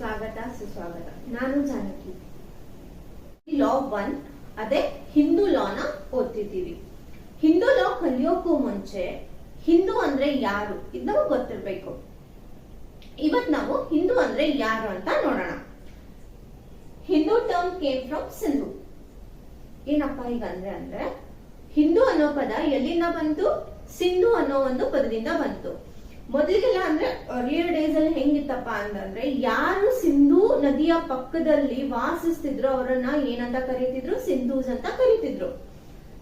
ಸ್ವಾಗತ ಸುಸ್ವಾಗತ. ನಾನು ಜಾನಕಿ. ಲಾ 1 ಅದೇ ಹಿಂದೂ ಲಾನ ಓದ್ತಿದ್ದೀವಿ. ಹಿಂದೂ ಲಾ ಕಲಿಯೋಕ್ಕೂ ಮುಂಚೆ ಹಿಂದೂ ಅಂದ್ರೆ ಯಾರು ಇದು ನಮಗೆ ಗೊತ್ತಿರ್ಬೇಕು. ಇವತ್ ನಾವು ಹಿಂದೂ ಅಂದ್ರೆ ಯಾರು ಅಂತ ನೋಡೋಣ. Hindu term came from Sindhu. ಏನಪ್ಪಾ ಈಗ ಅಂದ್ರೆ ಹಿಂದೂ ಅನ್ನೋ ಪದ ಎಲ್ಲಿಂದ ಬಂತು? ಸಿಂಧು ಅನ್ನೋ ಒಂದು ಪದದಿಂದ ಬಂತು. ಮೊದಲಿಗೆಲ್ಲ ಅಂದ್ರೆ ಅರ್ಲಿಯರ್ ಡೇಸ್ ಅಲ್ಲಿ ಹೆಂಗಿತ್ತಪ್ಪ ಅಂತಂದ್ರೆ ಯಾರು ಸಿಂಧೂ ನದಿಯ ಪಕ್ಕದಲ್ಲಿ ವಾಸಿಸ್ತಿದ್ರು ಅವರನ್ನ ಏನಂತ ಕರೀತಿದ್ರು? ಸಿಂಧೂಸ್ ಅಂತ ಕರೀತಿದ್ರು.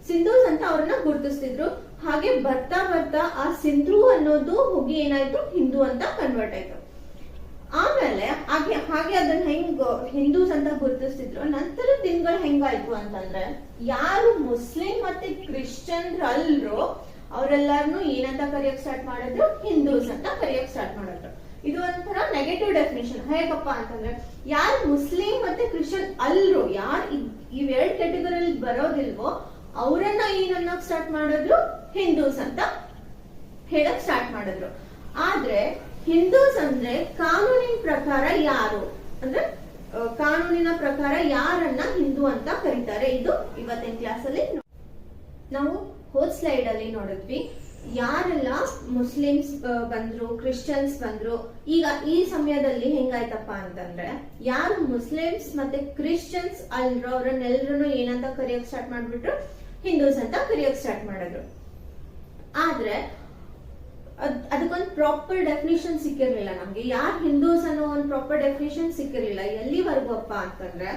ಸಿಂಧೂಸ್ ಅಂತ ಅವರನ್ನ ಗುರುತಿಸ್ತಿದ್ರು. ಹಾಗೆ ಬರ್ತಾ ಬರ್ತಾ ಆ ಸಿಂಧೂ ಅನ್ನೋದು ಹೋಗಿ ಏನಾಯ್ತು? ಹಿಂದೂ ಅಂತ ಕನ್ವರ್ಟ್ ಆಯ್ತು. ಆಮೇಲೆ ಹಾಗೆ ಅದನ್ನ ಹೆಂಗ್ ಹಿಂದೂಸ್ ಅಂತ ಗುರುತಿಸ್ತಿದ್ರು. ನಂತರ ದಿನಗಳು ಹೆಂಗಾಯ್ತು ಅಂತಂದ್ರೆ ಯಾರು ಮುಸ್ಲಿಂ ಮತ್ತೆ ಕ್ರಿಶ್ಚಿಯನ್ ಅಲ್ರೋ ಅವರೆಲ್ಲಾರನು ಏನಂತ ಕರೆಯಕ್ ಸ್ಟಾರ್ಟ್ ಮಾಡಿದ್ರು? ಹಿಂದೂಸ್ ಅಂತ ಕರೆಯಕ್ ಸ್ಟಾರ್ಟ್ ಮಾಡಿದ್ರು. ಇದು ಒಂಥರ ನೆಗೆಟಿವ್ ಡೆಫಿನೇಷನ್. ಹೇಗಪ್ಪ ಅಂತಂದ್ರೆ ಯಾರು ಮುಸ್ಲಿಂ ಮತ್ತೆ ಕ್ರಿಶ್ಚಿಯನ್ ಅಲ್ರು, ಯಾರು ಇವೆರಡು ಕ್ಯಾಟಗರಿಯಲ್ಲಿ ಬರೋದಿಲ್ವೋ ಅವರನ್ನ ಏನನ್ನಕ್ ಸ್ಟಾರ್ಟ್ ಮಾಡಿದ್ರು? ಹಿಂದೂಸ್ ಅಂತ ಹೇಳಕ್ ಸ್ಟಾರ್ಟ್ ಮಾಡಿದ್ರು. ಆದ್ರೆ ಹಿಂದೂಸ್ ಅಂದ್ರೆ ಕಾನೂನಿನ ಪ್ರಕಾರ ಯಾರು ಅಂದ್ರೆ ಕಾನೂನಿನ ಪ್ರಕಾರ ಯಾರನ್ನ ಹಿಂದೂ ಅಂತ ಕರೀತಾರೆ. ಇದು ಇವತ್ತಿನ ಕ್ಲಾಸ್ ಅಲ್ಲಿ ನಾವು ಹೋದ್ ಸ್ಲೈಡ್ ಅಲ್ಲಿ ನೋಡಿದ್ವಿ. ಯಾರೆಲ್ಲ ಮುಸ್ಲಿಮ್ಸ್ ಬಂದ್ರು, ಕ್ರಿಶ್ಚಿಯನ್ಸ್ ಬಂದ್ರು. ಈಗ ಈ ಸಮಯದಲ್ಲಿ ಹೆಂಗಾಯ್ತಪ್ಪ ಅಂತಂದ್ರೆ ಯಾರು ಮುಸ್ಲಿಮ್ಸ್ ಮತ್ತೆ ಕ್ರಿಶ್ಚಿಯನ್ಸ್ ಅಲ್ರೋ ಅವ್ರನ್ನೆಲ್ರು ಏನಂತ ಕರೆಯಕ್ ಸ್ಟಾರ್ಟ್ ಮಾಡ್ಬಿಟ್ರು? ಹಿಂದೂಸ್ ಅಂತ ಕರೆಯಕ್ ಸ್ಟಾರ್ಟ್ ಮಾಡಿದ್ರು. ಆದ್ರೆ ಅದಕ್ಕೊಂದು ಪ್ರಾಪರ್ ಡೆಫಿನೇಷನ್ ಸಿಕ್ಕಿರ್ಲಿಲ್ಲ ನಮ್ಗೆ. ಯಾರು ಹಿಂದೂಸ್ ಅನ್ನೋ ಒಂದು ಪ್ರಾಪರ್ ಡೆಫಿನೇಷನ್ ಸಿಕ್ಕಿರ್ಲಿಲ್ಲ. ಎಲ್ಲಿವರೆಗೂ ಅಪ್ಪ ಅಂತಂದ್ರೆ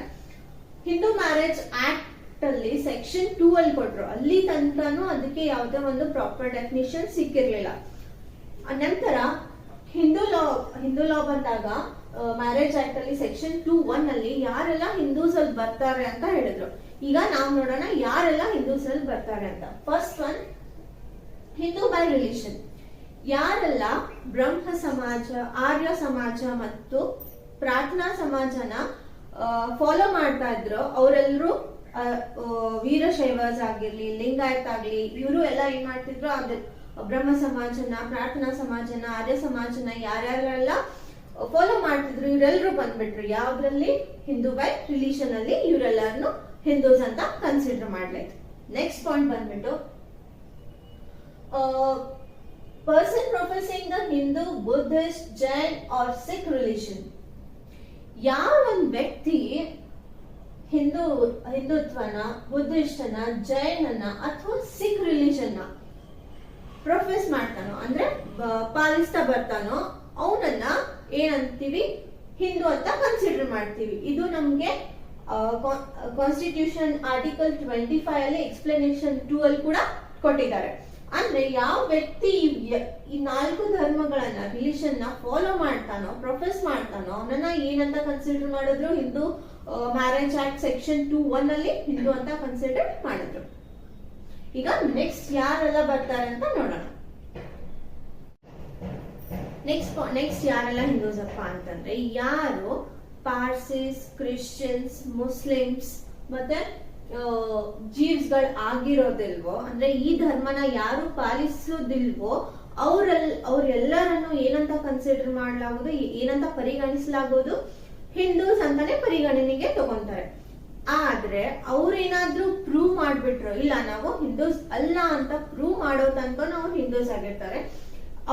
ಹಿಂದೂ ಮ್ಯಾರೇಜ್ ಆಕ್ಟ್ ಅಲ್ಲಿ ಸೆಕ್ಷನ್ 2 ಅಲ್ಲಿ ಕೊಟ್ರು. ಅಲ್ಲಿ ತನಕನೂ ಅದಕ್ಕೆ ಯಾವುದೇ ಒಂದು ಪ್ರಾಪರ್ ಡೆಫಿನೇಷನ್ ಸಿಕ್ಕಿರ್ಲಿಲ್ಲ. ನಂತರ ಹಿಂದೂ ಲಾ ಬಂದಾಗ ಮ್ಯಾರೇಜ್ ಆಕ್ಟ್ ಅಲ್ಲಿ ಸೆಕ್ಷನ್ 2(1) ಅಲ್ಲಿ ಯಾರೆಲ್ಲ ಹಿಂದೂಸ್ ಅಲ್ಲಿ ಬರ್ತಾರೆ ಅಂತ ಹೇಳಿದ್ರು. ಈಗ ನಾವು ನೋಡೋಣ ಯಾರೆಲ್ಲ ಹಿಂದೂಸ್ ಅಲ್ಲಿ ಬರ್ತಾರೆ ಅಂತ. First one, Hindu by religion. ಯಾರೆಲ್ಲ ಬ್ರಹ್ಮ ಸಮಾಜ, ಆರ್ಯ ಸಮಾಜ ಮತ್ತು ಪ್ರಾರ್ಥನಾ ಸಮಾಜನ ಫಾಲೋ ಮಾಡ್ತಾ ಇದ್ರು ಅವರೆಲ್ಲರೂ ವೀರಶೈವಸ್ ಆಗಿರ್ಲಿ, ಲಿಂಗಾಯತ್ ಆಗ್ಲಿ, ಇವರು ಎಲ್ಲ ಏನ್ ಮಾಡ್ತಿದ್ರು? ಅದ್ರ ಬ್ರಹ್ಮ ಸಮಾಜನ, ಪ್ರಾರ್ಥನಾ ಸಮಾಜನ, ಆರ್ಯ ಸಮಾಜನ ಯಾರ್ಯಾರೆಲ್ಲ ಫಾಲೋ ಮಾಡ್ತಿದ್ರು ಇವರೆಲ್ಲರೂ ಬಂದ್ಬಿಟ್ರು ಯಾವ್ದ್ರಲ್ಲಿ? ಹಿಂದೂ ಬೈ ರಿಲಿಷನ್ ಅಲ್ಲಿ ಇವರೆಲ್ಲರನ್ನು ಹಿಂದೂಸ್ ಅಂತ ಕನ್ಸಿಡರ್ ಮಾಡ್ಲಾಯ್ತು. ನೆಕ್ಸ್ಟ್ ಪಾಯಿಂಟ್ ಬಂದ್ಬಿಟ್ಟು person professing the Hindu, Buddhist, Jain or Sikh religion. ಯಾವ ಒಂದು ವ್ಯಕ್ತಿ ಹಿಂದುತ್ವನ, ಬುದ್ಧಿಸ್ಟನ, ಜೈನನ ಅಥವಾ ಸಿಖ್ ರಿಲಿಜನ್ ಪ್ರೊಫೆಸ್ ಮಾಡ್ತಾನೋ ಅಂದ್ರೆ ಪಾಲಿಸ್ತಾ ಬರ್ತಾನೋ ಅವನನ್ನ ಏನಂತೀವಿ? ಹಿಂದೂ ಅಂತ ಕನ್ಸಿಡರ್ ಮಾಡ್ತೀವಿ. ಇದು ನಮ್ಗೆ ಕಾನ್ಸ್ಟಿಟ್ಯೂಷನ್ ಆರ್ಟಿಕಲ್ 25 ಅಲ್ಲಿ ಎಕ್ಸ್ಪ್ಲನೇಷನ್ 2 ಅಲ್ಲಿ ಕೂಡ ಕೊಟ್ಟಿದ್ದಾರೆ. ಅಂದ್ರೆ ಯಾವ ವ್ಯಕ್ತಿ ಈ 4 ಧರ್ಮಗಳನ್ನ, ರಿಲಿಷನ್ ನ ಫಾಲೋ ಮಾಡ್ತಾನೋ, ಪ್ರೊಫೆಸ್ ಮಾಡ್ತಾನೋ ಅವನನ್ನ ಏನಂತ ಕನ್ಸಿಡರ್ ಮಾಡಿದ್ರು? ಹಿಂದೂ ಮ್ಯಾರೇಜ್ ಆಕ್ಟ್ ಸೆಕ್ಷನ್ 2(1) ಅಲ್ಲಿ ಹಿಂದೂ ಅಂತ ಕನ್ಸಿಡರ್ ಮಾಡಿದ್ರು. ಈಗ ನೆಕ್ಸ್ಟ್ ಯಾರೆಲ್ಲ ಬರ್ತಾರೆ ಅಂತ ನೋಡೋಣ. ನೆಕ್ಸ್ಟ್ ಯಾರೆಲ್ಲ ಹಿಂದೂಸ್ ಅಪ್ಪ ಅಂತಂದ್ರೆ ಯಾರು ಪಾರ್ಸಿಸ್, ಕ್ರಿಶ್ಚಿಯನ್ಸ್, ಮುಸ್ಲಿಮ್ಸ್ ಮತ್ತೆ ಜೀವ್ಸ್ ಗಳು ಆಗಿರೋದಿಲ್ವೋ ಅಂದ್ರೆ ಈ ಧರ್ಮನ ಯಾರು ಪಾಲಿಸೋದಿಲ್ವೋ ಅವ್ರೆಲ್ಲರನ್ನು ಏನಂತ ಕನ್ಸಿಡರ್ ಮಾಡಲಾಗೋದು, ಏನಂತ ಪರಿಗಣಿಸಲಾಗೋದು? ಹಿಂದೂಸ್ ಅಂತಾನೆ ಪರಿಗಣನೆಗೆ ತಗೊಂತಾರೆ. ಆದ್ರೆ ಅವ್ರೇನಾದ್ರೂ ಪ್ರೂವ್ ಮಾಡ್ಬಿಟ್ರು, ಇಲ್ಲ ನಾವು ಹಿಂದೂಸ್ ಅಲ್ಲ ಅಂತ ಪ್ರೂವ್ ಮಾಡೋ ತನಕ ನಾವು ಹಿಂದೂಸ್ ಆಗಿರ್ತಾರೆ.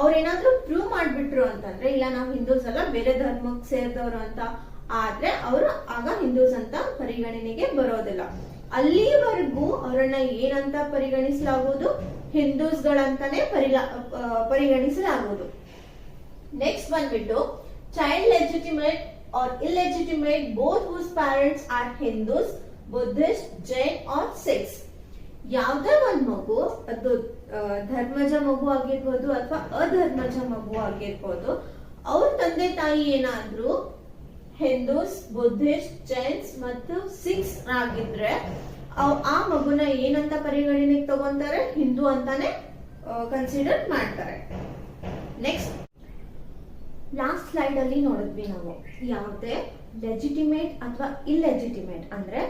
ಅವ್ರೇನಾದ್ರೂ ಪ್ರೂವ್ ಮಾಡ್ಬಿಟ್ರು ಅಂತಂದ್ರೆ ಇಲ್ಲ ನಾವು ಹಿಂದೂಸ್ ಅಲ್ಲ, ಬೇರೆ ಧರ್ಮಕ್ಕೆ ಸೇರಿದವರು ಅಂತ ಆದ್ರೆ ಅವರು ಆಗ ಹಿಂದೂಸ್ ಅಂತ ಪರಿಗಣನೆಗೆ ಬರೋದಿಲ್ಲ. ಅಲ್ಲಿವರೆಗೂ ಅವರನ್ನ ಏನಂತ ಪರಿಗಣಿಸಲಾಗುವುದು? ಹಿಂದೂಸ್ ಗಳಂತಾನೆ ಪರಿಗಣಿಸಲಾಗುವುದು. ನೆಕ್ಸ್ಟ್ ಬಂದ್ಬಿಟ್ಟು child legitimate or illegitimate both whose parents are Hindus, Buddhist, Jain or Sikhs. ಯಾವುದೇ ಒಂದು ಮಗು, ಅದು ಧರ್ಮಜ ಮಗು ಆಗಿರ್ಬೋದು ಅಥವಾ ಅಧರ್ಮಜ ಮಗು ಆಗಿರ್ಬೋದು, ಅವ್ರ ತಂದೆ ತಾಯಿ ಏನಾದ್ರು ಹಿಂದೂಸ್, ಬುದ್ಧಿಸ್ಟ್, ಜೈನ್ಸ್ ಮತ್ತು ಸಿಖ್ಸ್ ಆಗಿದ್ರೆ ಆ ಮಗುನ ಏನಂತ ಪರಿಗಣನೆಗೆ ತಗೊಂತಾರೆ? ಹಿಂದೂ ಅಂತಾನೆ ಕನ್ಸಿಡರ್ ಮಾಡ್ತಾರೆ. ನೆಕ್ಸ್ಟ್ ಲಾಸ್ಟ್ ಸ್ಲೈಡ್ ಅಲ್ಲಿ ನೋಡಿದ್ವಿ ನಾವು ಯಾವುದೇ ಲೆಜಿಟಿಮೇಟ್ ಅಥವಾ ಇಲ್ಲೆಜಿಟಿಮೇಟ್ ಅಂದ್ರೆ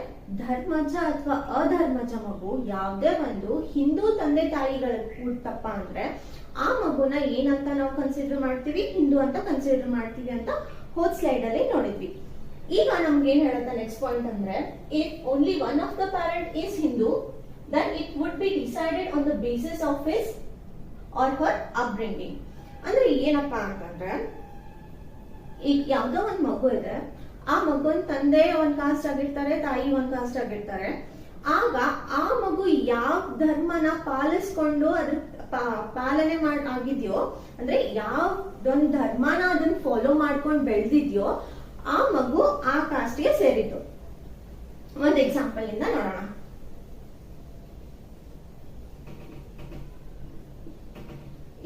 ಧರ್ಮಜ ಅಥವಾ ಅಧರ್ಮಜ ಮಗು ಯಾವುದೇ ಒಂದು ಹಿಂದೂ ತಂದೆ ತಾಯಿಗಳ ಹುಟ್ಟಪ್ಪ ಅಂದ್ರೆ ಆ ಮಗುನ ಏನಂತ ನಾವು ಕನ್ಸಿಡರ್ ಮಾಡ್ತೀವಿ? ಹಿಂದೂ ಅಂತ ಕನ್ಸಿಡರ್ ಮಾಡ್ತೀವಿ ಅಂತ ಹೋದ್ ಸ್ಲೈಡ್ ಅಲ್ಲಿ ನೋಡಿದ್ವಿ. ಈಗ ನಮ್ಗೆ ಏನ್ ಹೇಳುತ್ತೆ ನೆಕ್ಸ್ಟ್ ಪಾಯಿಂಟ್ ಅಂದ್ರೆ, if only one of the parent is Hindu, then it would be decided on the basis of his or her upbringing. ಅಂದ್ರೆ ಏನಪ್ಪಾ ಅಂತಂದ್ರೆ, ಈಗ ಯಾವ್ದೋ ಒಂದ್ ಮಗು ಇದೆ, ಆ ಮಗುನ್ ತಂದೆ ಒಂದ್ ಕಾಸ್ಟ್ ಆಗಿರ್ತಾರೆ, ತಾಯಿ ಒಂದ್ ಕಾಸ್ಟ್ ಆಗಿರ್ತಾರೆ. ಆಗ ಆ ಮಗು ಯಾವ ಧರ್ಮನ ಪಾಲಿಸ್ಕೊಂಡು ಅದ್ರ ಪಾಲನೆ ಆಗಿದ್ಯೋ, ಅಂದ್ರೆ ಯಾವ್ದೊಂದ್ ಧರ್ಮನ ಅದನ್ನ ಫಾಲೋ ಮಾಡ್ಕೊಂಡು ಬೆಳೆದಿದ್ಯೋ, ಆ ಮಗು ಆ ಕಾಸ್ಟ್ಗೆ ಸೇರಿತು. ಒಂದ್ ಎಕ್ಸಾಂಪಲ್ ಇಂದ ನೋಡೋಣ.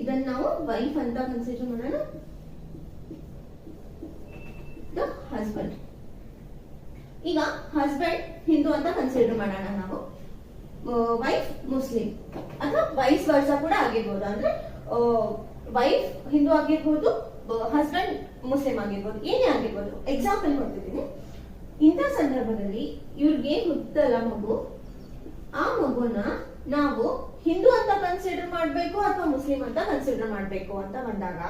ಇದನ್ನ ನಾವು ವೈಫ್ ಅಂತ ಕನ್ಸಿಡರ್ ಮಾಡೋಣ. The husband. ಈಗ ಹಸ್ಬೆಂಡ್ ಹಿಂದೂ ಅಂತ ಕನ್ಸಿಡರ್ ಮಾಡೋಣ ನಾವು, ವೈಫ್ ಮುಸ್ಲಿಂ, ಅಥವಾ ವೈಸ್ ವರ್ಸ ಕೂಡ ಆಗಿರ್ಬೋದು. ಅಂದ್ರೆ ವೈಫ್ ಹಿಂದೂ ಆಗಿರ್ಬೋದು, ಹಸ್ಬೆಂಡ್ ಮುಸ್ಲಿಂ ಆಗಿರ್ಬೋದು, ಏನೇ ಆಗಿರ್ಬೋದು. ಎಕ್ಸಾಂಪಲ್ ಕೊಡ್ತಿದ್ದೀನಿ. ಇಂಥ ಸಂದರ್ಭದಲ್ಲಿ ಇವ್ರಿಗೆ ಹುಟ್ಟಲ್ಲ ಮಗು, ಆ ಮಗುನ ನಾವು ಹಿಂದೂ ಅಂತ ಕನ್ಸಿಡರ್ ಮಾಡ್ಬೇಕು ಅಥವಾ ಮುಸ್ಲಿಂ ಅಂತ ಕನ್ಸಿಡರ್ ಮಾಡ್ಬೇಕು ಅಂತ ಬಂದಾಗ,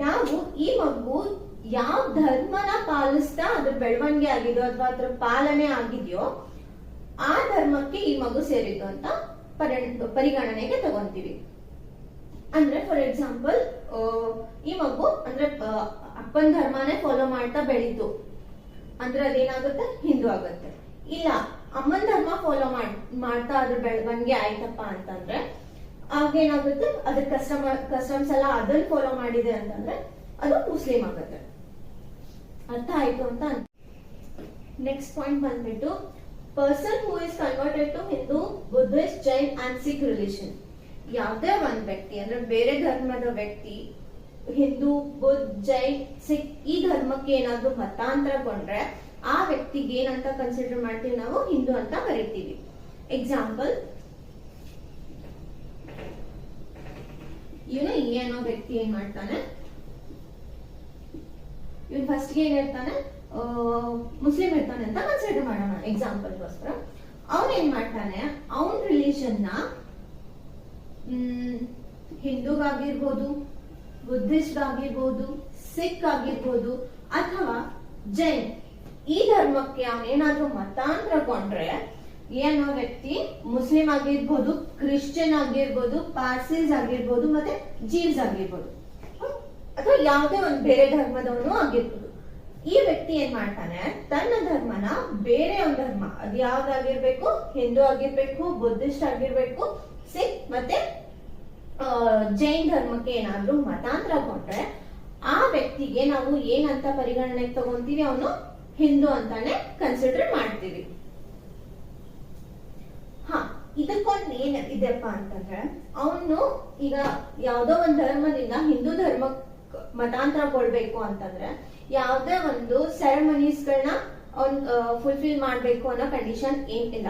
ನಾವು ಈ ಮಗು ಯಾವ ಧರ್ಮನ ಪಾಲಿಸ್ತಾ ಅದ್ರ ಬೆಳವಣಿಗೆ ಆಗಿದೆಯೋ ಅಥವಾ ಅದ್ರ ಪಾಲನೆ ಆಗಿದೆಯೋ ಆ ಧರ್ಮಕ್ಕೆ ಈ ಮಗು ಸೇರಿದ್ದು ಅಂತ ಪರಿಗಣನೆಗೆ ತಗೊಂತೀವಿ. ಅಂದ್ರೆ ಫಾರ್ ಎಕ್ಸಾಂಪಲ್, ಈ ಮಗು ಅಂದ್ರೆ ಅಪ್ಪನ ಧರ್ಮನೇ ಫಾಲೋ ಮಾಡ್ತಾ ಬೆಳೀತು ಅಂದ್ರೆ ಅದೇನಾಗುತ್ತೆ, ಹಿಂದೂ ಆಗುತ್ತೆ. ಇಲ್ಲ, ಅಮ್ಮನ ಧರ್ಮ ಫಾಲೋ ಮಾಡ್ತಾ ಅದ್ರ ಬೆಳವಣಿಗೆ ಆಯ್ತಪ್ಪ ಅಂತಂದ್ರೆ ಆಗೇನಾಗುತ್ತೆ, ಅದ್ರ ಕಸ್ಟಮ್ಸ್ ಎಲ್ಲ ಅದನ್ನ ಫಾಲೋ ಮಾಡಿದೆ ಅಂತಂದ್ರೆ ಅದು ಮುಸ್ಲಿಂ ಆಗುತ್ತೆ. ಅರ್ಥ ಆಯ್ತು ಅಂತ. ನೆಕ್ಸ್ಟ್ ಪಾಯಿಂಟ್ ಬಂದ್ಬಿಟ್ಟು, person who is converted to Hindu, Buddhist, Jain and Sikh religion. ಯಾವುದೇ ಒಂದ್ ವ್ಯಕ್ತಿ ಅಂದ್ರೆ ಬೇರೆ ಧರ್ಮದ ವ್ಯಕ್ತಿ ಹಿಂದೂ, ಬುದ್ಧ, ಜೈನ್, ಸಿಖ್ ಈ ಧರ್ಮಕ್ಕೆ ಏನಾದ್ರೂ ಮತಾಂತರಗೊಂಡ್ರೆ ಆ ವ್ಯಕ್ತಿಗೆ ಏನಂತ ಕನ್ಸಿಡರ್ ಮಾಡ್ತೀವಿ ನಾವು, ಹಿಂದೂ ಅಂತ ಕರಿತೀವಿ. ಎಕ್ಸಾಂಪಲ್, ಇವನು ಈ ಅನ್ನೋ ವ್ಯಕ್ತಿ ಏನ್ ಮಾಡ್ತಾನೆ, ಇವನ್ ಫಸ್ಟ್ ಗೆ ಏನಿರ್ತಾನೆ, ಮುಸ್ಲಿಂ ಇರ್ತಾನೆ ಅಂತ ಕನ್ಸಿಡರ್ ಮಾಡೋಣ ಎಕ್ಸಾಂಪಲ್ಗೋಸ್ಕರ. ಅವನ್ ಏನ್ ಮಾಡ್ತಾನೆ, ಅವನ್ ರಿಲಿಜನ್ ನ ಹಿಂದೂಗಾಗಿರ್ಬೋದು, ಬುದ್ಧಿಸ್ಟ್ ಆಗಿರ್ಬೋದು, ಸಿಖ್ ಆಗಿರ್ಬೋದು ಅಥವಾ ಜೈನ್ ಈ ಧರ್ಮಕ್ಕೆ ಅವನೇನಾದ್ರೂ ಮತಾಂತರಗೊಂಡ್ರೆ ಏನೋ ವ್ಯಕ್ತಿ ಮುಸ್ಲಿಂ ಆಗಿರ್ಬೋದು, ಕ್ರಿಶ್ಚಿಯನ್ ಆಗಿರ್ಬೋದು, ಪಾರ್ಸೀಸ್ ಆಗಿರ್ಬೋದು, ಮತ್ತೆ ಜೀವ್ಸ್ ಆಗಿರ್ಬೋದು, ಅಥವಾ ಯಾವುದೇ ಒಂದು ಬೇರೆ ಧರ್ಮದವನು ಆಗಿರ್ಬೋದು. ಈ ವ್ಯಕ್ತಿ ಏನ್ ಮಾಡ್ತಾನೆ, ತನ್ನ ಧರ್ಮನ ಬೇರೆ ಒಂದು ಧರ್ಮ, ಅದು ಯಾವ್ದಾಗಿರ್ಬೇಕು, ಹಿಂದೂ ಆಗಿರ್ಬೇಕು, ಬುದ್ಧಿಸ್ಟ್ ಆಗಿರ್ಬೇಕು, ಸಿಖ್ ಮತ್ತೆ ಜೈನ್ ಧರ್ಮಕ್ಕೆ ಏನಾದ್ರೂ ಮತಾಂತರಗೊಂಡ್ರೆ ಆ ವ್ಯಕ್ತಿಗೆ ನಾವು ಏನಂತ ಪರಿಗಣನೆಗೆ ತಗೊಂತೀವಿ, ಅವನು ಹಿಂದೂ ಅಂತಾನೆ ಕನ್ಸಿಡರ್ ಮಾಡ್ತೀವಿ. ಇದಕ್ಕೊಂದು ಏನ್ ಇದೆಪ್ಪ ಅಂತಂದ್ರೆ, ಅವನು ಈಗ ಯಾವ್ದೋ ಒಂದ್ ಧರ್ಮದಿಂದ ಹಿಂದೂ ಧರ್ಮ ಮತಾಂತರಗೊಳ್ಬೇಕು ಅಂತಂದ್ರೆ ಯಾವ್ದೇ ಒಂದು ಸೆರೆಮನೀಸ್ ಗಳನ್ನ ಅವ್ನ್ ಫುಲ್ಫಿಲ್ ಮಾಡ್ಬೇಕು ಅನ್ನೋ ಕಂಡೀಷನ್ ಏನ್ ಇಲ್ಲ.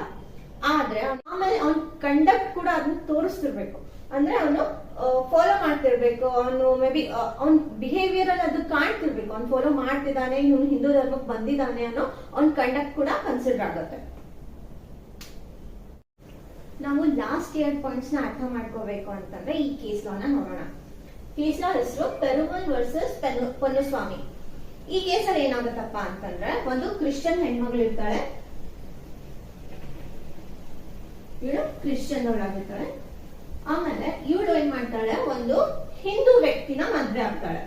ಆದ್ರೆ ಆಮೇಲೆ ಅವ್ನ್ ಕಂಡಕ್ಟ್ ಕೂಡ ಅದನ್ನ ತೋರಿಸ್ತಿರ್ಬೇಕು. ಅಂದ್ರೆ ಅವನು ಫಾಲೋ ಮಾಡ್ತಿರ್ಬೇಕು, ಅವನು ಮೇ ಬಿ ಅವ್ನ ಬಿಹೇವಿಯರ್ ಅಲ್ಲಿ ಅದು ಕಾಣ್ತಿರ್ಬೇಕು, ಅವ್ನು ಫಾಲೋ ಮಾಡ್ತಿದ್ದಾನೆ, ಇವನು ಹಿಂದೂ ಧರ್ಮಕ್ಕೆ ಬಂದಿದ್ದಾನೆ ಅನ್ನೋ ಅವ್ನ ಕಂಡಕ್ಟ್ ಕೂಡ ಕನ್ಸಿಡರ್ ಆಗುತ್ತೆ. ನಾವು ಲಾಸ್ಟ್ 2 ಪಾಯಿಂಟ್ಸ್ ನ ಅರ್ಥ ಮಾಡ್ಕೋಬೇಕು ಅಂತಂದ್ರೆ ಈ ಕೇಸ್ ಲಾನ ನೋಡೋಣ. ಕೇಸ್ ಲಾ ಹೆಸರು ಪೆರುಮಲ್ ವರ್ಸಸ್ ಪೊನ್ನುಸ್ವಾಮಿ. ಈ ಕೇಸಲ್ಲಿ ಏನಾಗುತ್ತಪ್ಪ ಅಂತಂದ್ರೆ, ಒಂದು ಕ್ರಿಶ್ಚಿಯನ್ ಹೆಣ್ಮಗಳು ಇರ್ತಾಳೆ, ಇವಳು ಕ್ರಿಶ್ಚಿಯನ್ ಅವಳಾಗಿರ್ತಾಳೆ. ಆಮೇಲೆ ಇವಳು ಏನ್ ಮಾಡ್ತಾಳೆ, ಒಂದು ಹಿಂದೂ ವ್ಯಕ್ತಿನ ಮದ್ವೆ ಆಗ್ತಾಳೆ.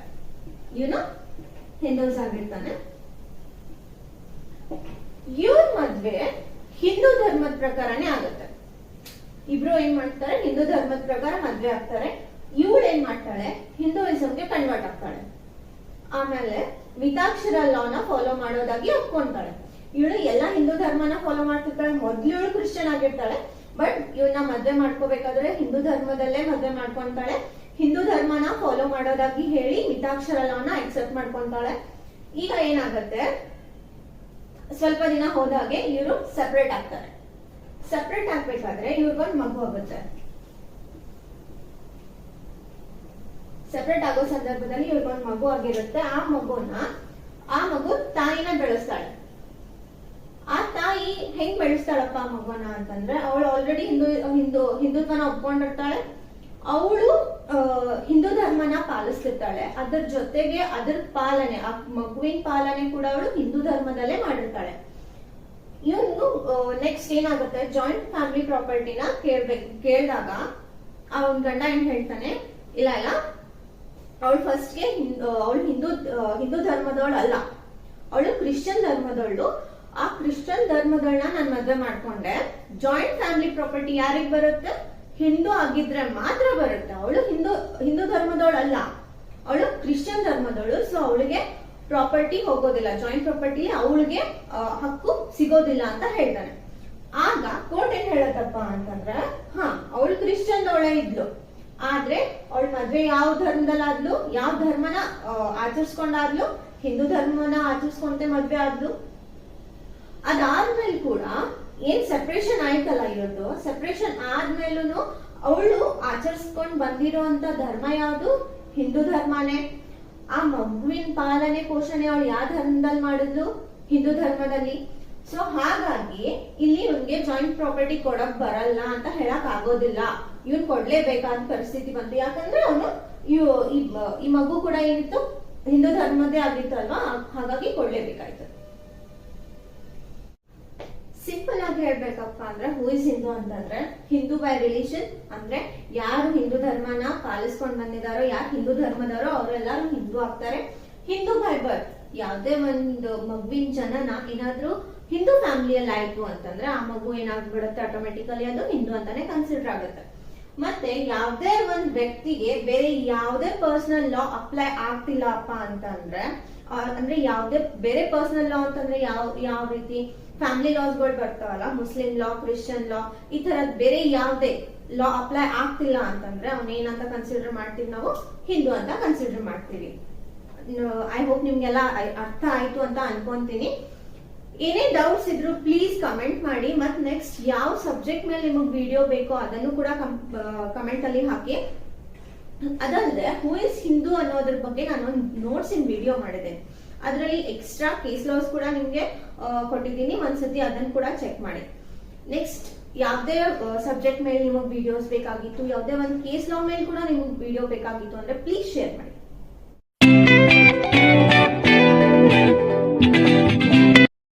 ಇವನು ಹಿಂದೂಸ್ ಆಗಿರ್ತಾನೆ. ಇವ್ರ ಮದ್ವೆ ಹಿಂದೂ ಧರ್ಮದ ಪ್ರಕಾರನೇ ಆಗುತ್ತೆ. ಇಬ್ರು ಏನ್ ಮಾಡ್ತಾರೆ, ಹಿಂದೂ ಧರ್ಮದ ಪ್ರಕಾರ ಮದ್ವೆ ಆಗ್ತಾರೆ. ಇವಳು ಏನ್ ಮಾಡ್ತಾಳೆ, ಹಿಂದೂಯಿಸಂಗೆ ಕನ್ವರ್ಟ್ ಆಗ್ತಾಳೆ. ಆಮೇಲೆ ಮಿತಾಕ್ಷರ ಲಾನ ಫಾಲೋ ಮಾಡೋದಾಗಿ ಒಪ್ಕೊಂತಾಳೆ. ಇವಳು ಎಲ್ಲಾ ಹಿಂದೂ ಧರ್ಮನ ಫಾಲೋ ಮಾಡ್ತಿರ್ತಾಳೆ. ಮೊದ್ಲು ಇವಳು ಕ್ರಿಶ್ಚಿಯನ್ ಆಗಿರ್ತಾಳೆ, ಬಟ್ ಇವನ್ನ ಮದ್ವೆ ಮಾಡ್ಕೋಬೇಕಾದ್ರೆ ಹಿಂದೂ ಧರ್ಮದಲ್ಲೇ ಮದ್ವೆ ಮಾಡ್ಕೊಂತಾಳೆ. ಹಿಂದೂ ಧರ್ಮನ ಫಾಲೋ ಮಾಡೋದಾಗಿ ಹೇಳಿ ಮಿತಾಕ್ಷರ ಲಾನ ಅಕ್ಸೆಪ್ಟ್ ಮಾಡ್ಕೊಂತಾಳೆ. ಈಗ ಏನಾಗುತ್ತೆ, ಸ್ವಲ್ಪ ದಿನ ಹೋದಾಗೆ ಇವರು ಸೆಪರೇಟ್ ಆಗ್ತಾರೆ. ಸೆಪರೇಟ್ ಆಗ್ಬೇಕಾದ್ರೆ ಇವ್ರಿಗೊಂದು ಮಗು ಆಗುತ್ತೆ. ಸೆಪರೇಟ್ ಆಗೋ ಸಂದರ್ಭದಲ್ಲಿ ಇವ್ರಿಗೊಂದು ಮಗು ಆಗಿರುತ್ತೆ. ಆ ಮಗು ತಾಯಿನ ಬೆಳೆಸ್ತಾಳೆ. ಆ ತಾಯಿ ಹೆಂಗ್ ಬೆಳೆಸ್ತಾಳಪ್ಪ ಮಗುನ ಅಂತಂದ್ರೆ, ಅವಳು ಆಲ್ರೆಡಿ ಹಿಂದುತ್ವನ ಒಪ್ಕೊಂಡಿರ್ತಾಳೆ. ಅವಳು ಹಿಂದೂ ಧರ್ಮನ ಪಾಲಿಸ್ತಿರ್ತಾಳೆ, ಅದ್ರ ಜೊತೆಗೆ ಅದ್ರ ಪಾಲನೆ, ಆ ಮಗುವಿನ ಪಾಲನೆ ಕೂಡ ಅವಳು ಹಿಂದೂ ಧರ್ಮದಲ್ಲೇ ಮಾಡಿರ್ತಾಳೆ. ಇವನು ನೆಕ್ಸ್ಟ್ ಏನಾಗುತ್ತೆ, ಜಾಯಿಂಟ್ ಫ್ಯಾಮಿಲಿ ಪ್ರಾಪರ್ಟಿನ ಕೇಳಿದಾಗ ಅವನ್ ಗಂಡ ಏನ್ ಹೇಳ್ತಾನೆ, ಇಲ್ಲ ಇಲ್ಲ ಅವಳು ಫಸ್ಟ್ಗೆ ಅವಳು ಹಿಂದೂ ಧರ್ಮದವಳು ಅಲ್ಲ, ಅವಳು ಕ್ರಿಶ್ಚಿಯನ್ ಧರ್ಮದವಳು. ಆ ಕ್ರಿಶ್ಚಿಯನ್ ಧರ್ಮದವಳನ್ನ ನಾನು ಮದ್ವೆ ಮಾಡ್ಕೊಂಡೆ, ಜಾಯಿಂಟ್ ಫ್ಯಾಮಿಲಿ ಪ್ರಾಪರ್ಟಿ ಯಾರಿಗ್ ಬರುತ್ತೆ, ಹಿಂದೂ ಆಗಿದ್ರೆ ಮಾತ್ರ ಬರುತ್ತೆ. ಅವಳು ಹಿಂದೂ ಧರ್ಮದವಳು ಅಲ್ಲ, ಅವಳು ಕ್ರಿಶ್ಚಿಯನ್ ಧರ್ಮದವಳು. ಸೊ ಅವಳಿಗೆ ಪ್ರಾಪರ್ಟಿ ಹೋಗೋದಿಲ್ಲ, ಜಾಯಿಂಟ್ ಪ್ರಾಪರ್ಟಿ ಅವಳಿಗೆ ಹಕ್ಕು ಸಿಗೋದಿಲ್ಲ ಅಂತ ಹೇಳ್ತಾನೆ. ಆಗ ಕೋರ್ಟ್ ಏನ್ ಹೇಳತ್ತಪ್ಪ ಅಂತಂದ್ರೆ, ಅವಳು ಕ್ರಿಶ್ಚಿಯನ್ ಅವಳೇ ಇದ್ಲು, ಆದ್ರೆ ಅವಳ ಮದ್ವೆ ಯಾವ ಧರ್ಮದಲ್ಲಾದ್ಲು, ಯಾವ ಧರ್ಮನ ಆಚರಿಸ್ಕೊಂಡಾದ್ಲು, ಹಿಂದೂ ಧರ್ಮನ ಆಚರಿಸ್ಕೊಂಡೆ ಮದ್ವೆ ಆದ್ಲು. ಅದಾದ್ಮೇಲೆ ಕೂಡ ಏನ್ ಸೆಪರೇಷನ್ ಆಯ್ತಲ್ಲ ಇರೋದು, ಸೆಪರೇಷನ್ ಆದ್ಮೇಲೂ ಅವಳು ಆಚರಿಸ್ಕೊಂಡ್ ಬಂದಿರೋಂತ ಧರ್ಮ ಯಾವುದು, ಹಿಂದೂ ಧರ್ಮನೇ. ಆ ಮಗುವಿನ ಪಾಲನೆ ಪೋಷಣೆ ಅವಳು ಯಾವ ಧರ್ಮದಲ್ಲಿ ಮಾಡಿದ್ಲು, ಹಿಂದೂ ಧರ್ಮದಲ್ಲಿ. ಸೊ ಹಾಗಾಗಿ ಇಲ್ಲಿ ಇವ್ನಿಗೆ ಜಾಯಿಂಟ್ ಪ್ರಾಪರ್ಟಿ ಕೊಡಕ್ ಬರಲ್ಲ ಅಂತ ಹೇಳಕ್ ಆಗೋದಿಲ್ಲ, ಇವ್ನ್ ಕೊಡ್ಲೇಬೇಕಾದ ಪರಿಸ್ಥಿತಿ ಬಂತು. ಯಾಕಂದ್ರೆ ಅವನು ಈ ಮಗು ಕೂಡ ಏನಿತ್ತು, ಹಿಂದೂ ಧರ್ಮದೇ ಆಗಿತ್ತು ಅಲ್ವಾ, ಹಾಗಾಗಿ ಕೊಡ್ಲೇಬೇಕಾಯ್ತು. ಸಿಂಪಲ್ ಆಗಿ ಹೇಳ್ಬೇಕಪ್ಪ ಅಂದ್ರೆ ಹೂ ಇಸ್ ಹಿಂದೂ ಅಂತಂದ್ರೆ, ಹಿಂದೂ ಬೈ ರಿಲಿಜನ್ ಅಂದ್ರೆ ಯಾರು ಹಿಂದೂ ಧರ್ಮನ ಪಾಲಿಸ್ಕೊಂಡ್ ಬಂದಿದಾರೋ, ಯಾರು ಹಿಂದೂ ಧರ್ಮದವರೋ ಅವರೆಲ್ಲರೂ ಹಿಂದೂ ಆಗ್ತಾರೆ. ಹಿಂದೂ ಬೈ ಬರ್ತ್, ಯಾವ್ದೇ ಒಂದು ಮಗುವಿನ ಜನನ ಏನಾದ್ರೂ ಹಿಂದೂ ಫ್ಯಾಮಿಲಿಯಲ್ಲಿ ಆಯ್ತು ಅಂತಂದ್ರೆ ಆ ಮಗು ಏನಾಗ್ಬಿಡುತ್ತೆ, ಆಟೋಮೆಟಿಕಲಿ ಅದು ಹಿಂದೂ ಅಂತಾನೆ ಕನ್ಸಿಡರ್ ಆಗುತ್ತೆ. ಮತ್ತೆ ಯಾವ್ದೇ ಒಂದ್ ವ್ಯಕ್ತಿಗೆ ಬೇರೆ ಯಾವ್ದೇ ಪರ್ಸನಲ್ ಲಾ ಅಪ್ಲೈ ಆಗ್ತಿಲ್ಲಪ್ಪ ಅಂತಂದ್ರೆ, ಅಂದ್ರೆ ಯಾವ್ದೇ ಬೇರೆ ಪರ್ಸನಲ್ ಲಾ ಅಂತಂದ್ರೆ ಯಾವ ರೀತಿ ಫ್ಯಾಮಿಲಿ ಲಾಸ್ ಗಳು ಬರ್ತಾವಲ್ಲ, ಮುಸ್ಲಿಂ ಲಾ, ಕ್ರಿಶ್ಚಿಯನ್ ಲಾ, ಈ ತರದ್ ಬೇರೆ ಯಾವ್ದೇ ಲಾ ಅಪ್ಲೈ ಆಗ್ತಿಲ್ಲ ಅಂತಂದ್ರೆ ಅವನೇನಂತ ಕನ್ಸಿಡರ್ ಮಾಡ್ತೀವಿ, ನಾವು ಹಿಂದೂ ಅಂತ ಕನ್ಸಿಡರ್ ಮಾಡ್ತೀವಿ. ಐ ಹೋಪ್ ನಿಮ್ಗೆಲ್ಲ ಅರ್ಥ ಆಯ್ತು ಅಂತ ಅನ್ಕೊಂತೀನಿ. ಏನೇ ಡೌಟ್ಸ್ ಇದ್ರು ಪ್ಲೀಸ್ ಕಮೆಂಟ್ ಮಾಡಿ. ಮತ್ ನೆಕ್ಸ್ಟ್ ಯಾವ ಸಬ್ಜೆಕ್ಟ್ ಮೇಲೆ ನಿಮಗ್ ವಿಡಿಯೋ ಬೇಕೋ ಅದನ್ನು ಕೂಡ ಕಮೆಂಟ್ ಅಲ್ಲಿ ಹಾಕಿ. ಅದಲ್ಲದೆ ಹೂ ಇಸ್ ಹಿಂದೂ ಅನ್ನೋದ್ರ ಬಗ್ಗೆ ನಾನು ನೋಟ್ಸ್ ಇನ್ ವಿಡಿಯೋ ಮಾಡಿದೆ, ಅದರಲ್ಲಿ ಎಕ್ಸ್ಟ್ರಾ ಕೇಸ್ ಲಾಸ್ ಕೂಡ ನಿಮ್ಗೆ ಕೊಟ್ಟಿದ್ದೀನಿ, ಒಂದ್ಸತಿ ಅದನ್ನು ಕೂಡ ಚೆಕ್ ಮಾಡಿ. ನೆಕ್ಸ್ಟ್ ಯಾವ್ದೇ ಸಬ್ಜೆಕ್ಟ್ ಮೇಲೆ ನಿಮಗ್ ವಿಡಿಯೋಸ್ ಬೇಕಾಗಿತ್ತು, ಯಾವ್ದೇ ಒಂದು ಕೇಸ್ ಲಾ ಮೇಲೆ ಕೂಡ ನಿಮಗ್ ವಿಡಿಯೋ ಬೇಕಾಗಿತ್ತು ಅಂದ್ರೆ ಪ್ಲೀಸ್ ಶೇರ್ ಮಾಡಿ.